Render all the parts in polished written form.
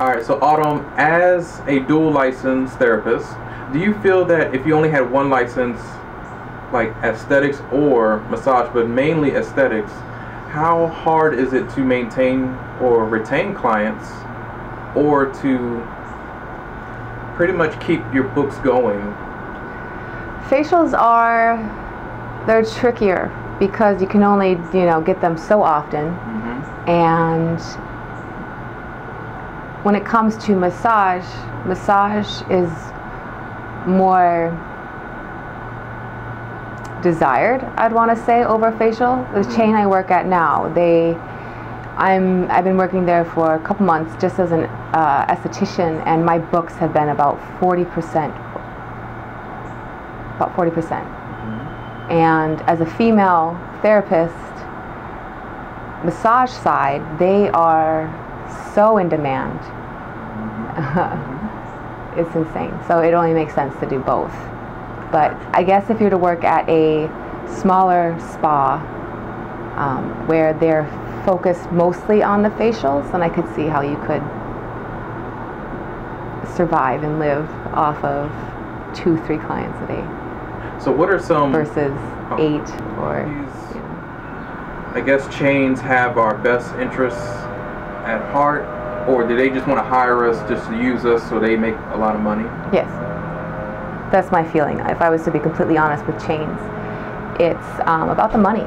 All right, so Autumn, as a dual licensed therapist, do you feel that if you only had one license, like aesthetics or massage, but mainly aesthetics, how hard is it to maintain or retain clients, or to pretty much keep your books going? Facials they're trickier because you can only, get them so often. And when it comes to massage is more desired, I'd want to say, over facial. The chain I work at now, I've been working there for a couple months just as an esthetician, and my books have been about 40%. And as a female therapist, massage side, they are so in demand. It's insane. So it only makes sense to do both. But I guess if you're to work at a smaller spa where they're focused mostly on the facials, then I could see how you could survive and live off of 2-3 clients a day. So what are some versus 8 or I guess chains have our best interests at heart, or do they just want to hire us just to use us so they make a lot of money? Yes, that's my feeling. If I was to be completely honest with chains, it's about the money.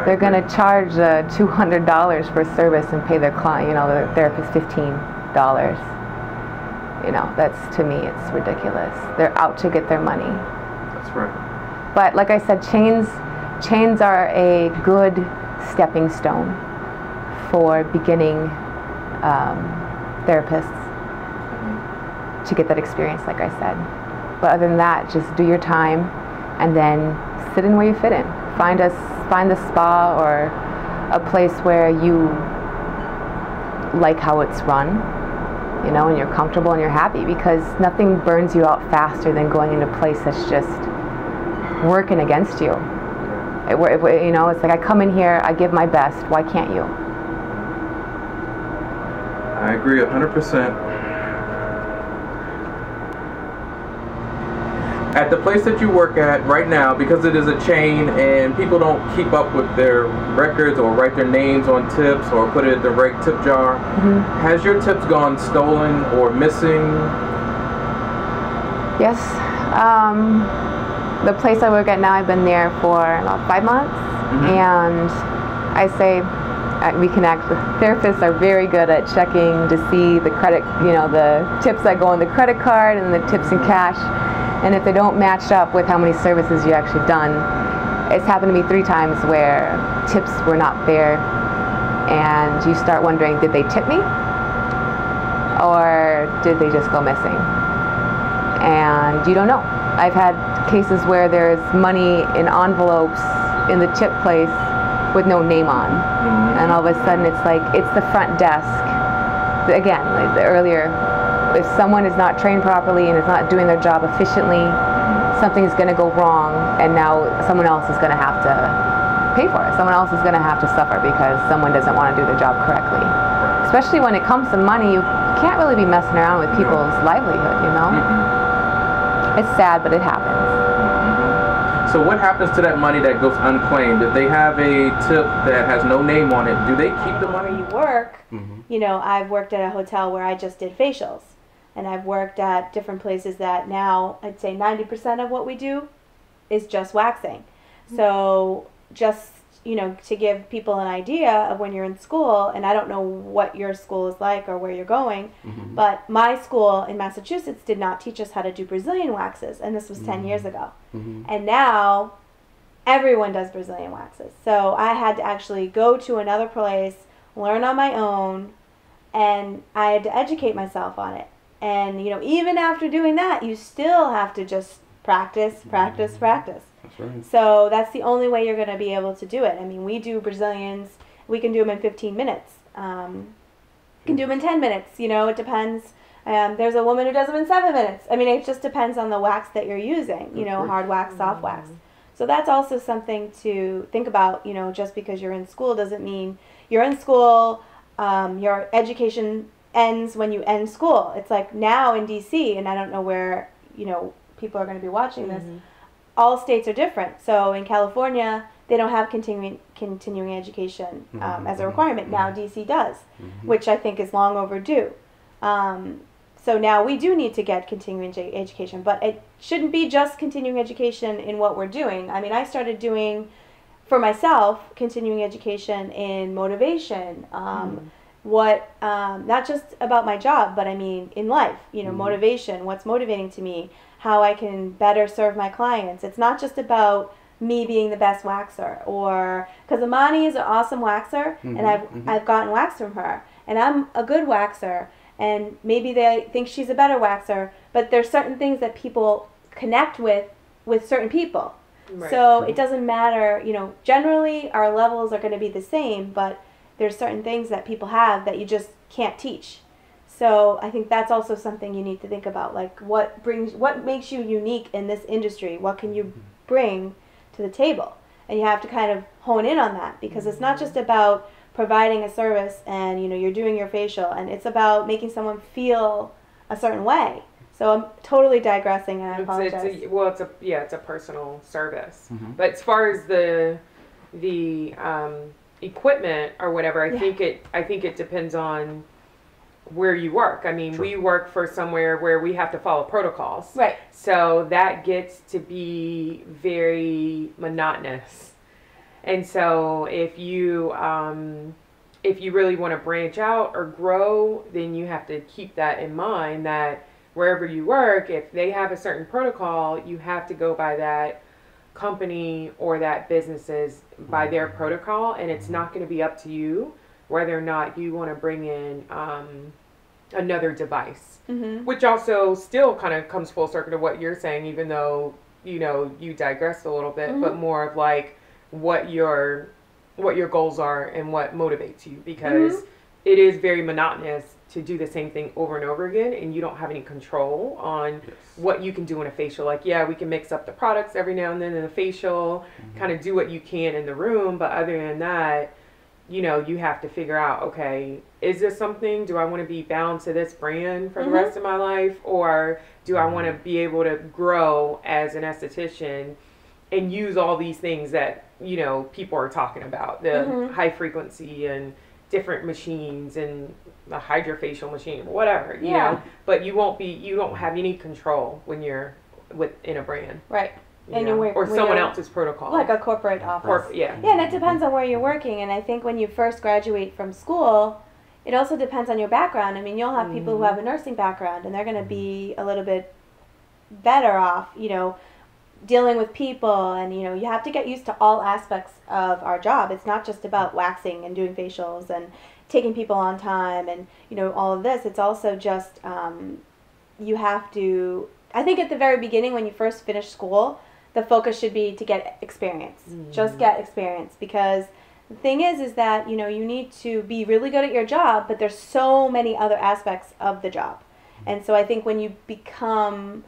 They're going to charge $200 for service and pay their client, the therapist $15. That's, to me, it's ridiculous. They're out to get their money. That's right. But like I said, chains are a good stepping stone for beginning therapists to get that experience, like I said. But other than that, just do your time and then sit in where you fit in. Find the spa or a place where you like how it's run, and you're comfortable and you're happy, because nothing burns you out faster than going into a place that's just working against you. It's like, I come in here, I give my best, why can't you? I agree 100%. At the place that you work at right now, because it is a chain and people don't keep up with their records or write their names on tips or put it in the right tip jar, has your tips gone stolen or missing? Yes. The place I work at now, I've been there for about 5 months, and I say we connect. Therapists are very good at checking to see the credit, the tips that go on the credit card and the tips in cash. And if they don't match up with how many services you actually done, it's happened to me 3 times where tips were not there, and you start wondering, did they tip me? Or did they just go missing? And you don't know. I've had cases where there's money in envelopes in the tip place with no name on. And all of a sudden it's like, it's the front desk. Again, like earlier, if someone is not trained properly and is not doing their job efficiently, something's going to go wrong, and now someone else is going to have to pay for it. Someone else is going to have to suffer because someone doesn't want to do their job correctly. Especially when it comes to money, you can't really be messing around with people's livelihood, It's sad, but it happens. So what happens to that money that goes unclaimed? If they have a tip that has no name on it, do they keep the money? Where you work, I've worked at a hotel where I just did facials. And I've worked at different places that now I'd say 90% of what we do is just waxing. So just, to give people an idea of when you're in school, and I don't know what your school is like or where you're going, but my school in Massachusetts did not teach us how to do Brazilian waxes, and this was 10 years ago. And now everyone does Brazilian waxes. So I had to actually go to another place, learn on my own, and I had to educate myself on it. And, even after doing that, you still have to just practice. That's right. So that's the only way you're going to be able to do it. I mean, we do Brazilians, we can do them in 15 minutes. You can do them in 10 minutes, it depends. There's a woman who does them in 7 minutes. I mean, it just depends on the wax that you're using, hard wax, soft wax. So that's also something to think about, just because you're in school doesn't mean you're in school, your education ends when you end school. It's like now in DC, and I don't know where, people are going to be watching this, all states are different. So in California, they don't have continuing education as a requirement. Now DC does, which I think is long overdue. So now we do need to get continuing education, but it shouldn't be just continuing education in what we're doing. I mean, I started doing, for myself, continuing education in motivation, not just about my job, but I mean in life, motivation, what's motivating to me, how I can better serve my clients. It's not just about me being the best waxer, or because Amani is an awesome waxer, and I've gotten wax from her, and I'm a good waxer, and maybe they think she's a better waxer, but there's certain things that people connect with certain people. Right. So it doesn't matter, generally our levels are going to be the same, but there's certain things that people have that you just can't teach. So I think that's also something you need to think about, like what makes you unique in this industry? What can you bring to the table? And you have to kind of hone in on that, because it's not just about providing a service and you're doing your facial, and it's about making someone feel a certain way. So I'm totally digressing, and I apologize. It's a personal service. But as far as the equipment or whatever, I think it depends on where you work. I mean, we work for somewhere where we have to follow protocols. Right. So that gets to be very monotonous. And so if you really want to branch out or grow, then you have to keep that in mind, that wherever you work, if they have a certain protocol, you have to go by that company or that business's by their protocol, and it's not going to be up to you whether or not you want to bring in another device, which also still kind of comes full circle to what you're saying, even though you digressed a little bit, but more of like what your goals are and what motivates you, because it is very monotonous to do the same thing over and over again, and you don't have any control on what you can do in a facial. Like, we can mix up the products every now and then in a facial, kind of do what you can in the room, but other than that, you have to figure out, okay, is this something, do I want to be bound to this brand for the rest of my life, or do I want to be able to grow as an esthetician and use all these things that people are talking about, the high frequency and different machines and a hydrofacial machine, whatever, you know, but you don't have any control when you're within a brand. Right. Or someone else's protocol. Like a corporate office. Yeah, and it depends on where you're working. And I think when you first graduate from school, it also depends on your background. I mean, you'll have people who have a nursing background, and they're going to be a little bit better off, dealing with people, and you have to get used to all aspects of our job. It's not just about waxing and doing facials and taking people on time and all of this. It's also just you have to, I think at the very beginning when you first finish school, the focus should be to get experience. Just get experience, because the thing is that you need to be really good at your job, but there's so many other aspects of the job. And so I think when you become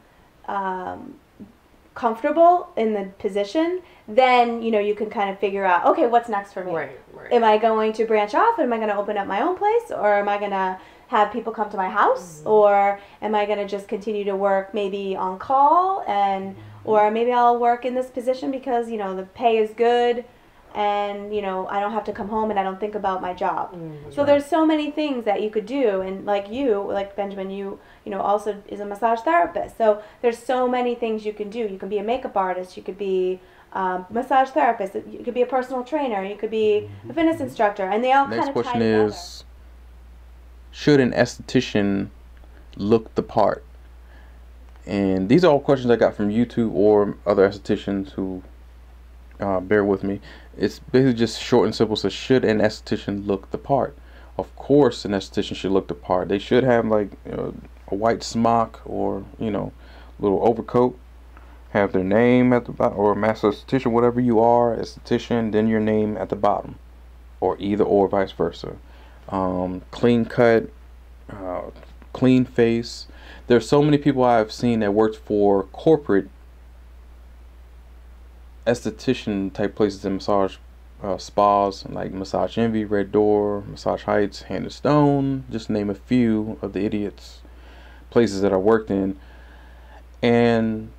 comfortable in the position, then you can kind of figure out, okay, what's next for me? Right. Am I going to branch off? Am I going to open up my own place, or am I going to have people come to my house, or am I going to just continue to work maybe on call, and or maybe I'll work in this position because the pay is good, and I don't have to come home and I don't think about my job. So there's so many things that you could do, and like Benjamin, you also is a massage therapist. So there's so many things you can do. You can be a makeup artist, you could be a massage therapist, you could be a personal trainer, you could be a fitness instructor, and they all kind of tie together. Next question is, should an esthetician look the part? And these are all questions I got from YouTube or other estheticians who bear with me. It's basically just short and simple. So should an esthetician look the part? Of course an esthetician should look the part. They should have like a white smock or little overcoat, have their name at the bottom, or master esthetician, whatever you are, esthetician, then your name at the bottom, or either or vice versa. Clean cut, clean face. There's so many people I've seen that worked for corporate esthetician type places and massage spas like Massage Envy, Red Door, Massage Heights, Hand and Stone, just to name a few of the idiots places that I worked in. And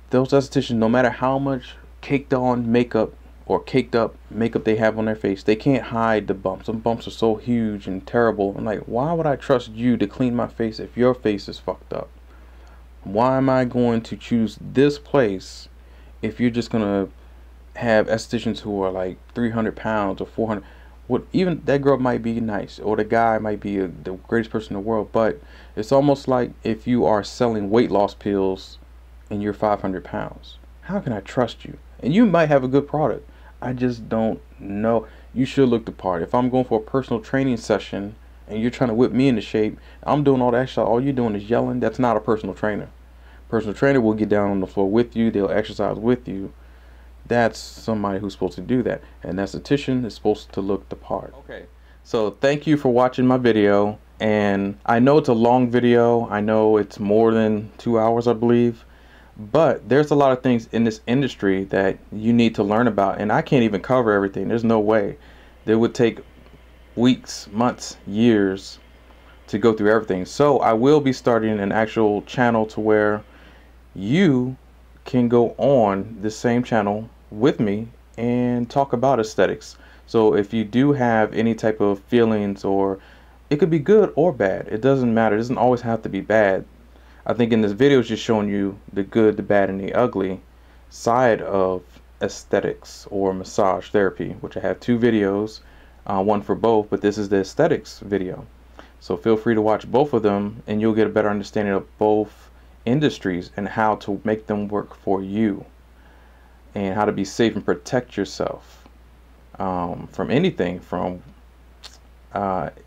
those estheticians, no matter how much caked on makeup or caked up makeup they have on their face, they can't hide the bumps. Some bumps are so huge and terrible. I'm like, why would I trust you to clean my face if your face is fucked up? Why am I going to choose this place if you're just gonna have estheticians who are like 300 pounds or 400? What, even that girl might be nice, or the guy might be the greatest person in the world, but it's almost like if you are selling weight loss pills and you're 500 pounds. How can I trust you? And you might have a good product. I just don't know. You should look the part. If I'm going for a personal training session and you're trying to whip me into shape, I'm doing all that shit, all you're doing is yelling, that's not a personal trainer. Personal trainer will get down on the floor with you, they'll exercise with you. That's somebody who's supposed to do that. And an esthetician is supposed to look the part. Okay, so thank you for watching my video. And I know it's a long video. I know it's more than 2 hours, I believe. But there's a lot of things in this industry that you need to learn about, and I can't even cover everything. There's no way. It would take weeks, months, years to go through everything. So I will be starting an actual channel to where you can go on the same channel with me and talk about aesthetics. So if you do have any type of feelings, or it could be good or bad, it doesn't matter. It doesn't always have to be bad. I think in this video is just showing you the good, the bad, and the ugly side of aesthetics or massage therapy, which I have 2 videos, one for both, but this is the aesthetics video. So feel free to watch both of them and you'll get a better understanding of both industries and how to make them work for you and how to be safe and protect yourself from anything, from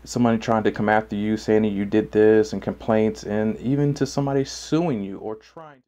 somebody trying to come after you saying that you did this, and complaints, and even to somebody suing you or trying